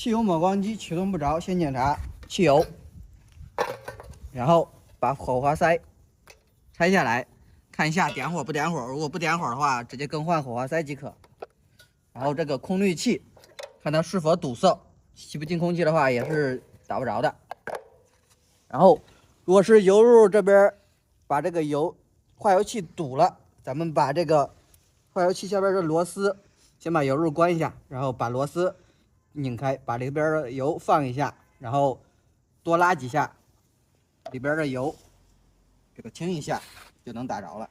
汽油抹光机启动不着，先检查汽油，然后把火花塞拆下来，看一下点火不点火。如果不点火的话，直接更换火花塞即可。然后这个空滤器，看它是否堵塞，吸不进空气的话也是打不着的。然后，如果是油路这边把这个化油器堵了，咱们把这个化油器下边的螺丝先把油路关一下，然后把螺丝拧开，把里边的油放一下，然后多拉几下，里边的油这个清一下就能打着了。